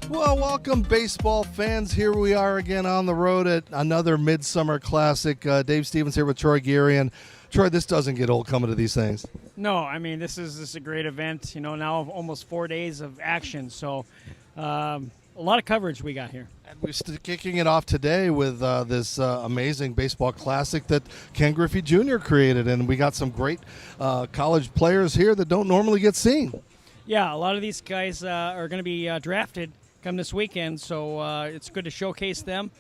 Well, welcome, baseball fans. Here we are again on the road at another Midsummer Classic. Dave Stevens here with Troy Geary. And Troy, this doesn't get old coming to these things. No, I mean, this is a great event. You know, now almost 4 days of action. So a lot of coverage we got here. And we're kicking it off today with this amazing baseball classic that Ken Griffey Junior created. And we got some great college players here that don't normally get seen. Yeah, a lot of these guys are going to be drafted come this weekend, so it's good to showcase them.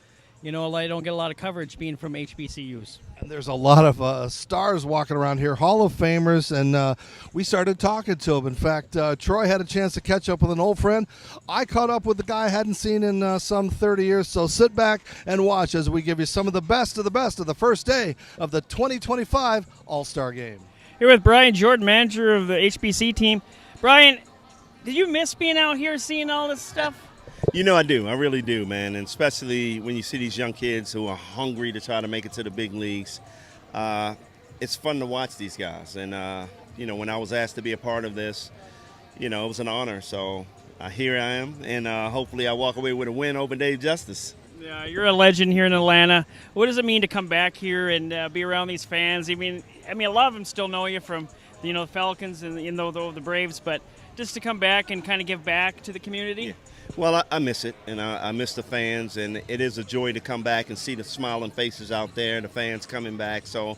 You know, I don't get a lot of coverage being from HBCUs. And there's a lot of stars walking around here, Hall of Famers, and we started talking to them. In fact, Troy had a chance to catch up with an old friend. I caught up with the guy I hadn't seen in some 30 years, so sit back and watch as we give you some of the best of the first day of the 2025 All-Star Game. Here with Brian Jordan, manager of the HBC team. Brian, did you miss being out here seeing all this stuff? You know I do. I really do, man, and especially when you see these young kids who are hungry to try to make it to the big leagues. It's fun to watch these guys, and, you know, when I was asked to be a part of this, you know, it was an honor. So here I am, and hopefully I walk away with a win over Dave Justice. Yeah, you're a legend here in Atlanta. What does it mean to come back here and be around these fans? I mean, a lot of them still know you from, you know, the Falcons and the Braves, but just to come back and kind of give back to the community? Yeah. Well, I miss it, and I miss the fans, and it is a joy to come back and see the smiling faces out there, the fans coming back. So,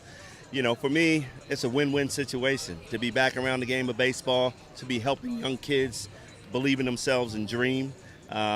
you know, for me, it's a win-win situation to be back around the game of baseball, to be helping young kids believe in themselves and dream.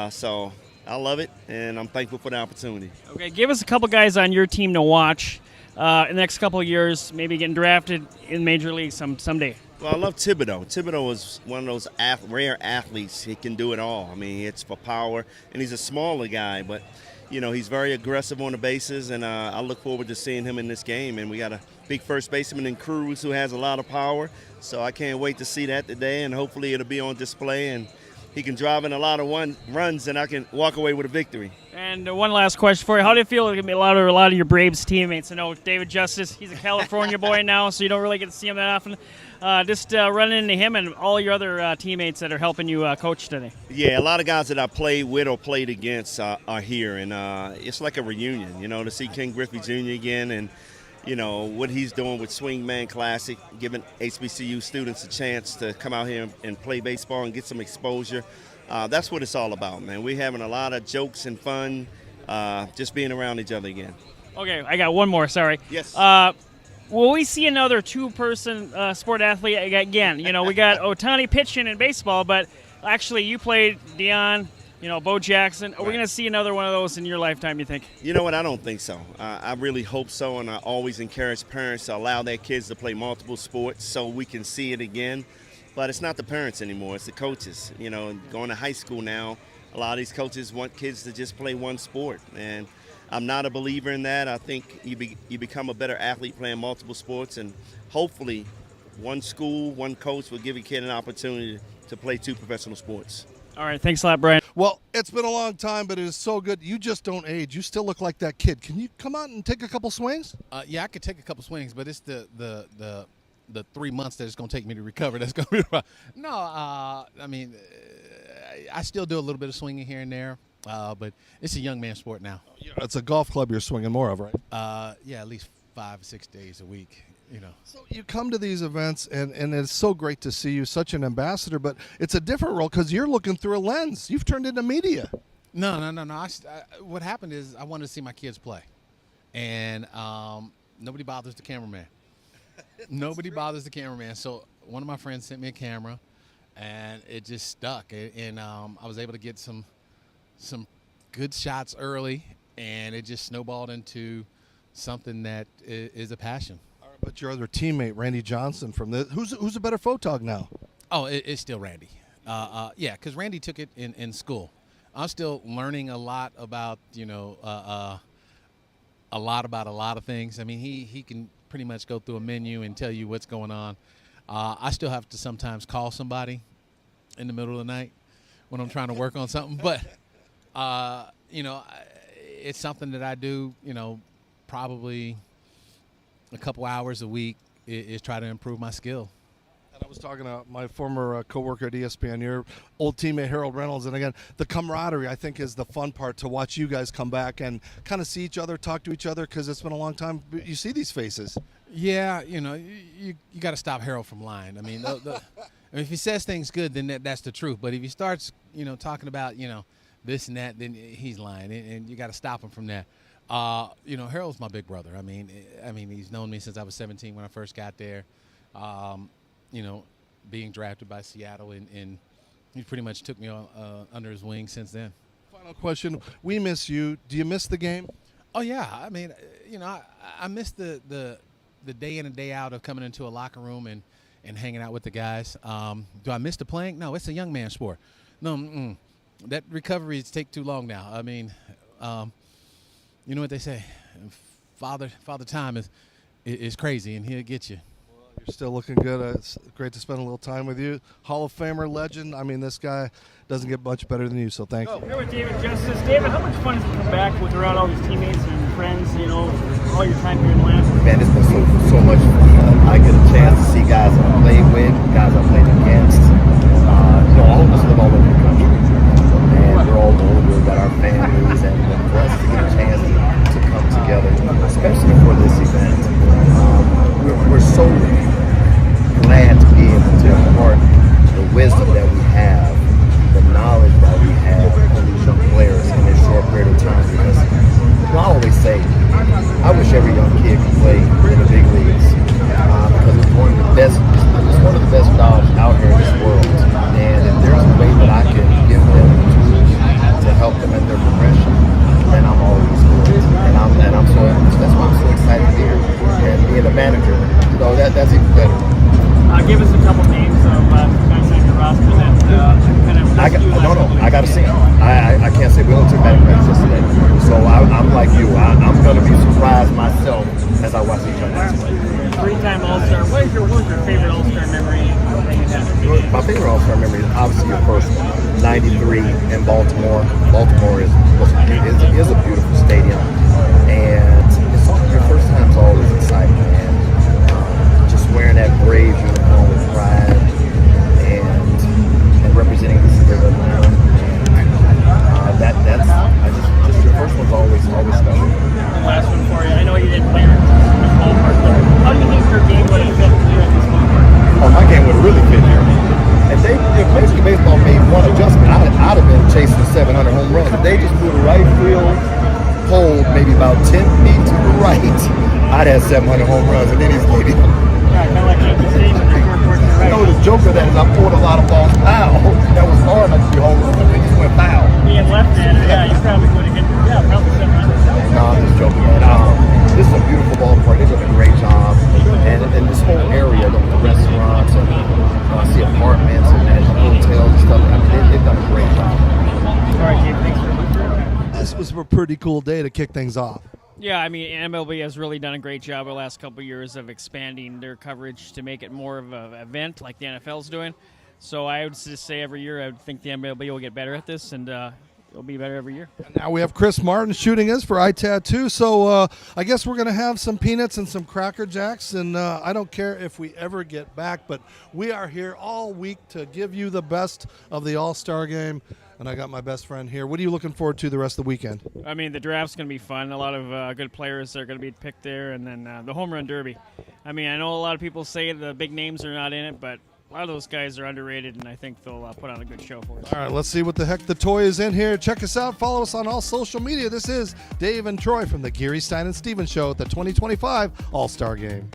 So I love it, and I'm thankful for the opportunity. Okay, give us a couple guys on your team to watch in the next couple of years, maybe getting drafted in Major League someday. Well, I love Thibodeau. Thibodeau is one of those rare athletes. He can do it all. I mean, it's for power, and he's a smaller guy, but, you know, he's very aggressive on the bases, and I look forward to seeing him in this game. And we got a big first baseman in Cruz who has a lot of power, so I can't wait to see that today, and hopefully it'll be on display, and he can drive in a lot of runs, and I can walk away with a victory. And one last question for you. How do you feel it can be a lot of your Braves teammates? I know David Justice, he's a California boy now, so you don't really get to see him that often. Just running into him and all your other teammates that are helping you coach today. Yeah, a lot of guys that I played with or played against are here, and it's like a reunion, you know, to see Ken Griffey Junior again, and, you know, what he's doing with Swingman Classic, giving HBCU students a chance to come out here and play baseball and get some exposure. That's what it's all about, man. We're having a lot of jokes and fun, just being around each other again. Okay, I got one more, sorry. Yes. Will we see another two-person sport athlete again? You know, we got Ohtani pitching in baseball, but actually you played Deion, you know, Bo Jackson. Are we going to see another one of those in your lifetime, you think? You know what? I don't think so. I really hope so, and I always encourage parents to allow their kids to play multiple sports so we can see it again. But it's not the parents anymore. It's the coaches. You know, going to high school now, a lot of these coaches want kids to just play one sport, and I'm not a believer in that. I think you become a better athlete playing multiple sports, and hopefully one school, one coach will give a kid an opportunity to play two professional sports. All right, thanks a lot, Brian. Well, it's been a long time, but it is so good. You just don't age. You still look like that kid. Can you come out and take a couple swings? Yeah, I could take a couple swings, but it's the 3 months that it's going to take me to recover. That's going to be the problem. No, I mean, I still do a little bit of swinging here and there, but it's a young man sport now. It's a golf club you're swinging more of, right? Yeah, at least 5 or 6 days a week. You know. So you come to these events, and it's so great to see you, such an ambassador, but it's a different role because you're looking through a lens. You've turned into media. No. What happened is I wanted to see my kids play, and nobody bothers the cameraman. Nobody bothers the cameraman. So one of my friends sent me a camera, and it just stuck. And I was able to get some good shots early, and it just snowballed into something that is a passion. But your other teammate, Randy Johnson, from the who's a better photog now? Oh, it's still Randy. Yeah, because Randy took it in school. I'm still learning a lot about, you know, a lot of things. I mean, he can pretty much go through a menu and tell you what's going on. I still have to sometimes call somebody in the middle of the night when I'm trying to work on something. But, you know, it's something that I do, you know, probably a couple hours a week is try to improve my skill. And I was talking to my former coworker at ESPN, your old teammate Harold Reynolds, and again, the camaraderie I think is the fun part to watch you guys come back and kind of see each other, talk to each other, because it's been a long time. You see these faces. Yeah, you got to stop Harold from lying. I mean, I mean, if he says things good, then that's the truth. But if he starts, talking about, this and that, then he's lying, and you got to stop him from that. Harold's my big brother. I mean, he's known me since I was 17 when I first got there. Being drafted by Seattle, and he pretty much took me under his wing since then. Final question: we miss you. Do you miss the game? Oh yeah, I mean, I miss the day in and day out of coming into a locker room and hanging out with the guys. Do I miss the playing? No, it's a young man sport. No, that recovery take too long now. I mean, you know what they say, father time is crazy, and he'll get you. You're still looking good. It's great to spend a little time with you. Hall of Famer, legend. I mean, this guy doesn't get much better than you, so thank you. Here with David Justice. David, how much fun is it to come back with around all these teammates and friends, all your time here in Atlanta? Man, it's been so much fun. I get a chance to see guys I play with, guys I played against. All of us live all over the country. And we're all older, got our families, and for us to get a chance to come together, especially for this event, we're so glad to be able to impart the wisdom that we have, the knowledge that we have on these young players in this short period of time. Because I always say, I wish every young kid could play in the big leagues because it's one of the best jobs out here in this world. And if there's a way that I can give them to help them in their progression, then I'm always good. And that's why I'm so excited here. And being a manager, that's even better. Give us a couple names of guys on your roster that kind of I got to see them. I can't say we only took batting practice yesterday. So I'm like you. I'm going to be surprised myself as I watch each other. Three-time All-Star. What was your favorite All-Star memory that you had? My favorite All-Star memory is obviously your first one, 93 in Baltimore. Baltimore is a beautiful stadium. And your first time's always exciting, man. Just wearing that Braves uniform with pride and representing the spirit of Atlanta. Just your first one's always special. Last one for you. I know you didn't play in this ballpark, but how do you think your game would have fit here at this ballpark? Oh, my game would have really fit here. If Major League Baseball made one adjustment, I'd have been chasing 700 home runs. If they just moved the right field pole maybe about 10 feet to the right, I'd have 700 home runs in any stadium. Right, kind of like Yankee Stadium with your court right. The joke of that is I pulled a lot of balls foul. That was hard enough to be home runs, but they just went foul. Being left-handed, yeah, you probably would have hit, probably 700. No, I'm just joking, man. This is a beautiful ballpark. They did a great job. And this whole area, the restaurants, and I see apartments and hotels and stuff. I mean, they've done a great job. All right, Dave, thanks very much. This was a pretty cool day to kick things off. Yeah, I mean, MLB has really done a great job the last couple of years of expanding their coverage to make it more of an event like the NFL's doing. So I would just say every year I would think the MLB will get better at this, and it'll be better every year. And now we have Chris Martin shooting us for iTattoo. So I guess we're going to have some peanuts and some Cracker Jacks. And I don't care if we ever get back, but we are here all week to give you the best of the All-Star game. And I got my best friend here. What are you looking forward to the rest of the weekend? I mean, the draft's going to be fun. A lot of good players are going to be picked there. And then the home run derby. I mean, I know a lot of people say the big names are not in it, but a lot of those guys are underrated, and I think they'll put on a good show for us. All right, let's see what the heck the toy is in here. Check us out. Follow us on all social media. This is Dave and Troy from the Geary, Stein, and Stevens Show at the 2025 All-Star Game.